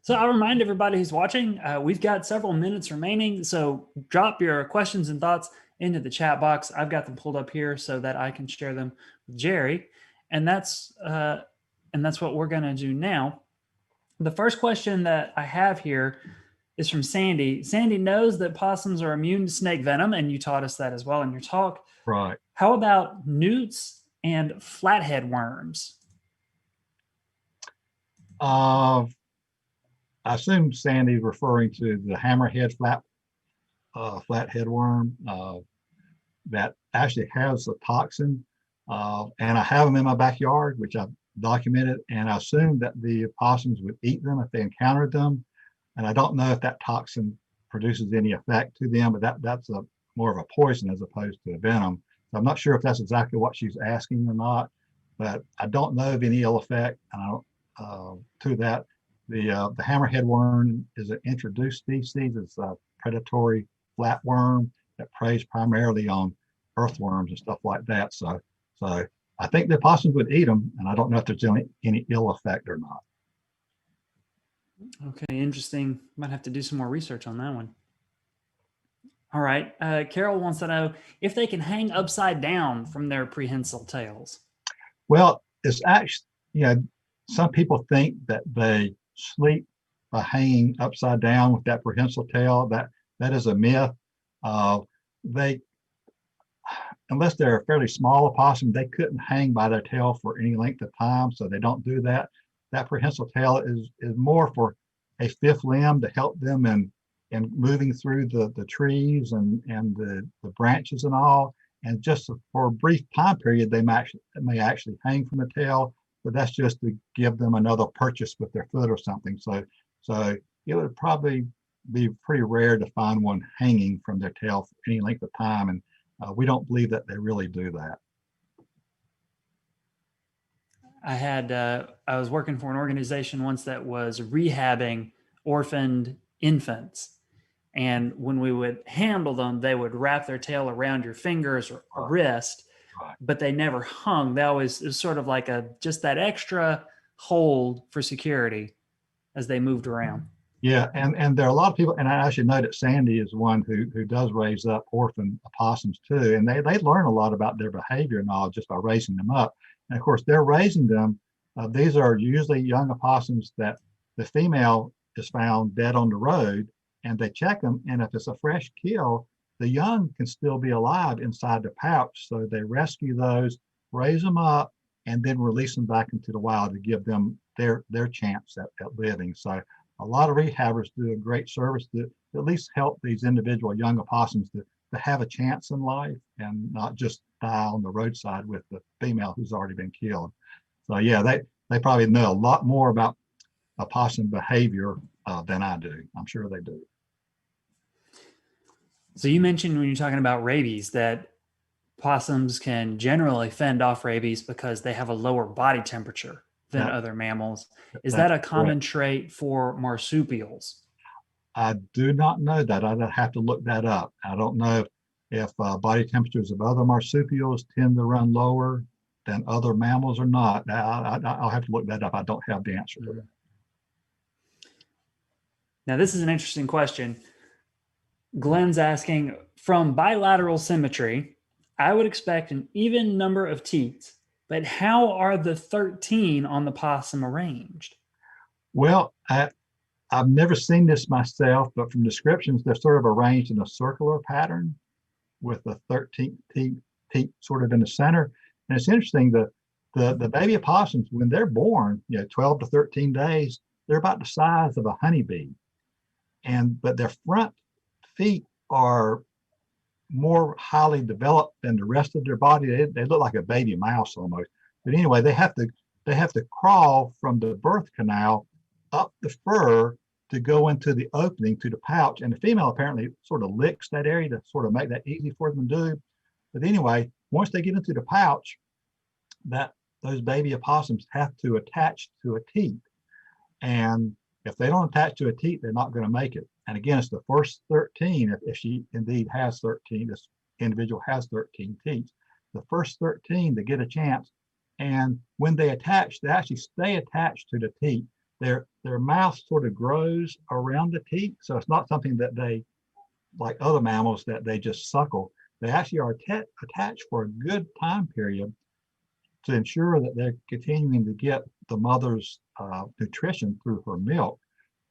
So I'll remind everybody who's watching, we've got several minutes remaining. So drop your questions and thoughts into the chat box. I've got them pulled up here so that I can share them with Jerry. And that's what we're going to do now. The first question that I have here is from Sandy. Sandy knows that possums are immune to snake venom, and you taught us that as well in your talk. Right. How about newts and flathead worms? I assume Sandy's referring to the hammerhead flathead worm that actually has a toxin, and I have them in my backyard, which I've documented, and I assume that the opossums would eat them if they encountered them. And I don't know if that toxin produces any effect to them, but that's more of a poison as opposed to a venom. So I'm not sure if that's exactly what she's asking or not, but I don't know of any ill effect to that. The hammerhead worm is an introduced species. It's a predatory flatworm that preys primarily on earthworms and stuff like that. So I think the opossums would eat them, and I don't know if there's any ill effect or not. Okay, interesting. Might have to do some more research on that one. All right. Carol wants to know if they can hang upside down from their prehensile tails. Well, it's actually, some people think that they sleep by hanging upside down with that prehensile tail. That is a myth. Unless they're a fairly small opossum, they couldn't hang by their tail for any length of time, so they don't do that. That prehensile tail is more for a fifth limb to help them in moving through the trees and the branches and all. And just for a brief time period, they may actually hang from the tail, but that's just to give them another purchase with their foot or something. So it would probably be pretty rare to find one hanging from their tail for any length of time. And we don't believe that they really do that. I was working for an organization once that was rehabbing orphaned infants. And when we would handle them, they would wrap their tail around your fingers or wrist, but they never hung. It was sort of like just that extra hold for security as they moved around. Yeah, and there are a lot of people, and I should note that Sandy is one who does raise up orphan opossums too, and they learn a lot about their behavior and all just by raising them up. And of course, they're raising them. These are usually young opossums that the female is found dead on the road, and they check them, and if it's a fresh kill, the young can still be alive inside the pouch. So they rescue those, raise them up, and then release them back into the wild to give them their chance at living. So a lot of rehabbers do a great service to at least help these individual young opossums to have a chance in life and not just die on the roadside with the female who's already been killed. So yeah, they probably know a lot more about opossum behavior than I do. I'm sure they do. So you mentioned when you're talking about rabies that possums can generally fend off rabies because they have a lower body temperature than other mammals. Is that a common trait for marsupials? I do not know that. I'd have to look that up. I don't know if body temperatures of other marsupials tend to run lower than other mammals or not. I'll have to look that up. I don't have the answer to that. Now, this is an interesting question. Glenn's asking, from bilateral symmetry, I would expect an even number of teats, But how are the 13 on the possum arranged? Well, I've never seen this myself, but from descriptions, they're sort of arranged in a circular pattern with the 13th teeth sort of in the center. And it's interesting, the baby opossums, when they're born, 12 to 13 days, they're about the size of a honeybee. But their front feet are more highly developed than the rest of their body. They look like a baby mouse almost. But anyway, they have to crawl from the birth canal up the fur to go into the opening to the pouch. And the female apparently sort of licks that area to sort of make that easy for them to do. But anyway, once they get into the pouch, those baby opossums have to attach to a teat. And if they don't attach to a teat, they're not going to make it. And again, it's the first 13, if she indeed has 13, this individual has 13 teeth, the first 13 to get a chance. And when they attach, they actually stay attached to the teat. Their mouth sort of grows around the teat. So it's not something that they, like other mammals, that they just suckle. They actually are attached for a good time period to ensure that they're continuing to get the mother's nutrition through her milk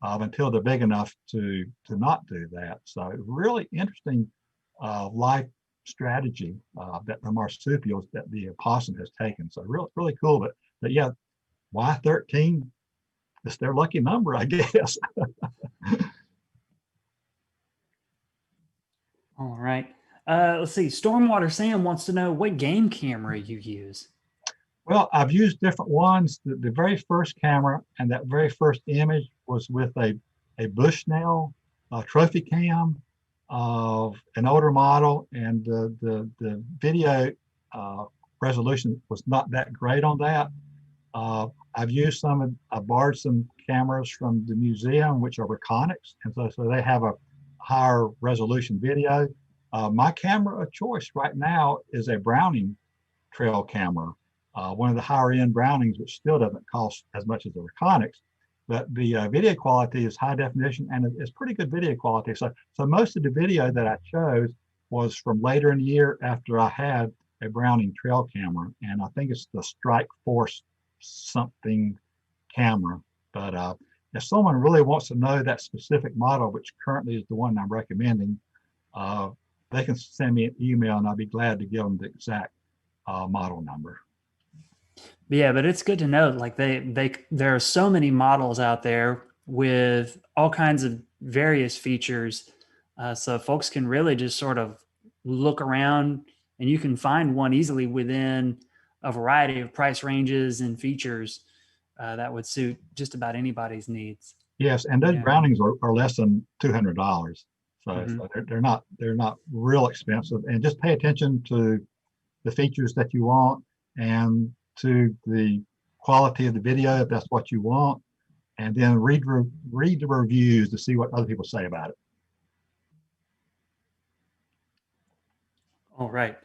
until they're big enough to not do that. So really interesting life strategy that the marsupials, that the opossum has taken. So really cool. But yeah, why 13? It's their lucky number, I guess. All right. Let's see. Stormwater Sam wants to know what game camera you use. Well, I've used different ones. The very first camera and that very first image was with a Bushnell trophy cam of an older model, and the video resolution was not that great on that. I borrowed some cameras from the museum, which are Reconics, and so they have a higher resolution video. My camera of choice right now is a Browning trail camera, one of the higher end Brownings, which still doesn't cost as much as the Reconics, but the video quality is high definition and it's pretty good video quality. So most of the video that I chose was from later in the year after I had a Browning trail camera, and I think it's the Strike Force something camera. But if someone really wants to know that specific model, which currently is the one I'm recommending, they can send me an email and I'll be glad to give them the exact model number. Yeah, but it's good to know, like there are so many models out there with all kinds of various features. So folks can really just sort of look around and you can find one easily within a variety of price ranges and features that would suit just about anybody's needs. Yes, and those Brownings are less than $200. So, Mm-hmm. so they're not real expensive. And just pay attention to the features that you want and to the quality of the video if that's what you want, and then read the reviews to see what other people say about it. All right.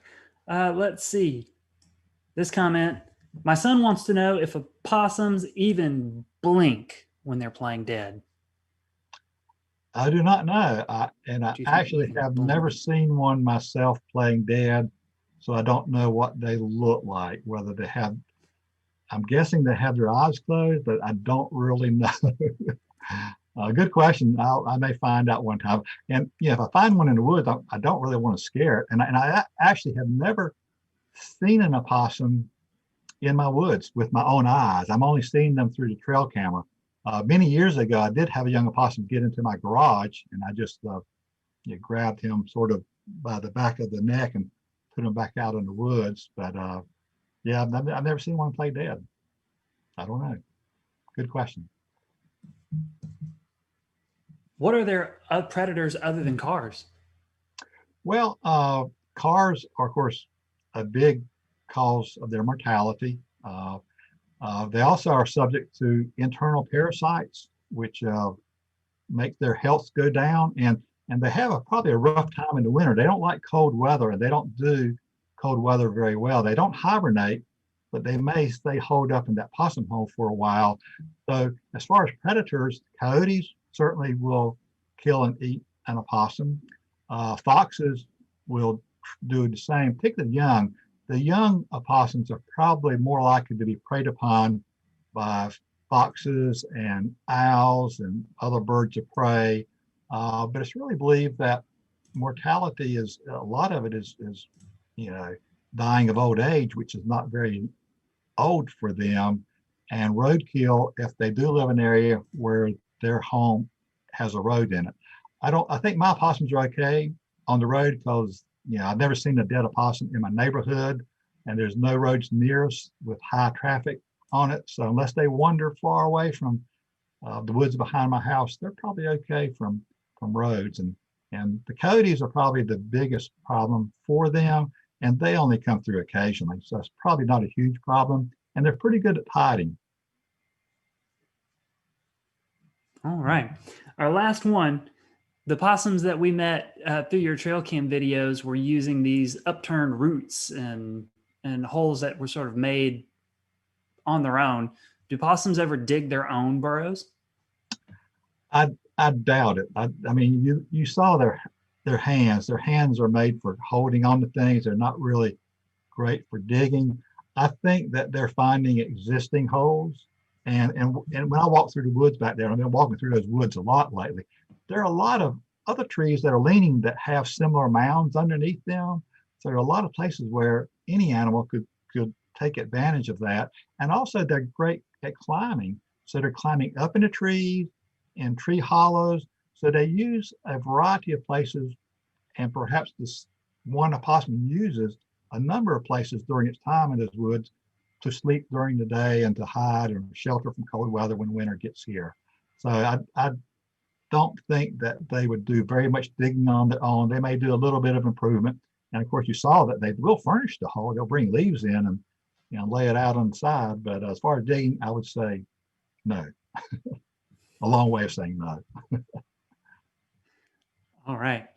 Let's see. This comment, my son wants to know if opossums even blink when they're playing dead. I do not know. I actually have never seen one myself playing dead, so I don't know what they look like, whether they have, I'm guessing they have their eyes closed, but I don't really know. Good question. I may find out one time. And yeah, if I find one in the woods, I don't really want to scare it. And I actually have never seen an opossum in my woods with my own eyes. I'm only seeing them through the trail camera. Many years ago, I did have a young opossum get into my garage, and I just grabbed him sort of by the back of the neck and put him back out in the woods. But yeah, I've never seen one play dead. I don't know. Good question. What are their predators other than cars? Well, cars are, of course, a big cause of their mortality. They also are subject to internal parasites, which make their health go down, and they have probably a rough time in the winter. They don't like cold weather, and they don't do cold weather very well. They don't hibernate, but they may stay holed up in that possum hole for a while. So as far as predators, coyotes certainly will kill and eat an opossum. Foxes will do the same, particularly young. the young opossums are probably more likely to be preyed upon by foxes and owls and other birds of prey. But it's really believed that mortality is, a lot of it is, you know, dying of old age, which is not very old for them, and roadkill if they do live in an area where their home has a road in it. I think my opossums are okay on the road because, you know, I've never seen a dead opossum in my neighborhood, and there's no roads near us with high traffic on it. So unless they wander far away from the woods behind my house, they're probably okay from roads. And the coyotes are probably the biggest problem for them, and they only come through occasionally. So it's probably not a huge problem, and they're pretty good at hiding. All right. Our last one, the possums that we met through your trail cam videos were using these upturned roots and holes that were sort of made on their own. Do possums ever dig their own burrows? I doubt it. I mean, you saw their hands. Their hands are made for holding on to things. They're not really great for digging. I think that they're finding existing holes. And when I walk through the woods back there, I've been walking through those woods a lot lately. There are a lot of other trees that are leaning that have similar mounds underneath them. So there are a lot of places where any animal could take advantage of that. And also they're great at climbing. So they're climbing up into trees, in tree hollows. So they use a variety of places, and perhaps this one opossum uses a number of places during its time in those woods to sleep during the day and to hide or shelter from cold weather when winter gets here. So I don't think that they would do very much digging on their own. They may do a little bit of improvement. And of course, you saw that they will furnish the hole. They'll bring leaves in and, you know, lay it out on the side. But as far as digging, I would say no. A long way of saying no. All right.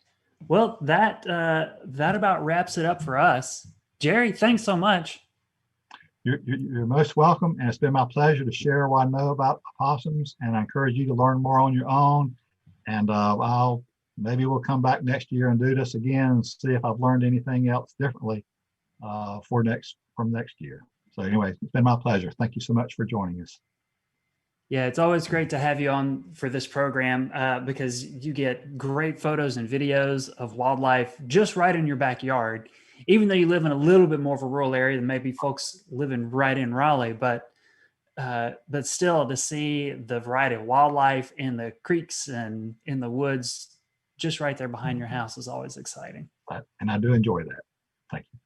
Well, that about wraps it up for us. Jerry, thanks so much. You're most welcome, and it's been my pleasure to share what I know about opossums, and I encourage you to learn more on your own. And maybe we'll come back next year and do this again and see if I've learned anything else differently from next year. So anyway, it's been my pleasure. Thank you so much for joining us. Yeah, it's always great to have you on for this program because you get great photos and videos of wildlife just right in your backyard, even though you live in a little bit more of a rural area than maybe folks living right in Raleigh. But still, to see the variety of wildlife in the creeks and in the woods just right there behind your house is always exciting. And I do enjoy that. Thank you.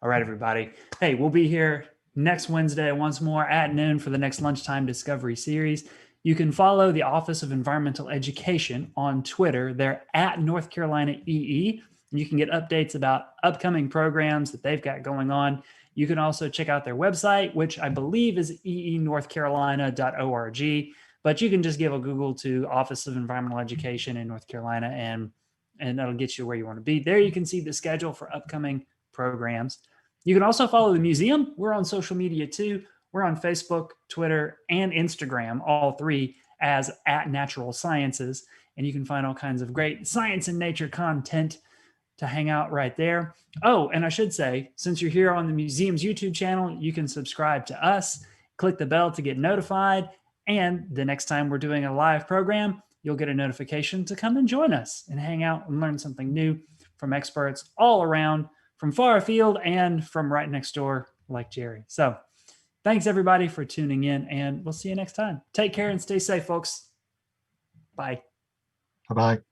All right, everybody. Hey, we'll be here next Wednesday once more at noon for the next Lunchtime Discovery series. You can follow the Office of Environmental Education on Twitter. They're at North Carolina EE, and you can get updates about upcoming programs that they've got going on. You can also check out their website, which I believe is eenorthcarolina.org, but you can just give a Google to Office of Environmental Education in North Carolina, and that'll get you where you want to be. There you can see the schedule for upcoming programs. You can also follow the museum. We're on social media too. We're on Facebook, Twitter, and Instagram, all three as at Natural Sciences. And you can find all kinds of great science and nature content to hang out right there. Oh, and I should say, since you're here on the museum's YouTube channel, you can subscribe to us, click the bell to get notified. And the next time we're doing a live program, you'll get a notification to come and join us and hang out and learn something new from experts all around, from far afield and from right next door, like Jerry. So thanks everybody for tuning in, and we'll see you next time. Take care and stay safe, folks. Bye. Bye-bye.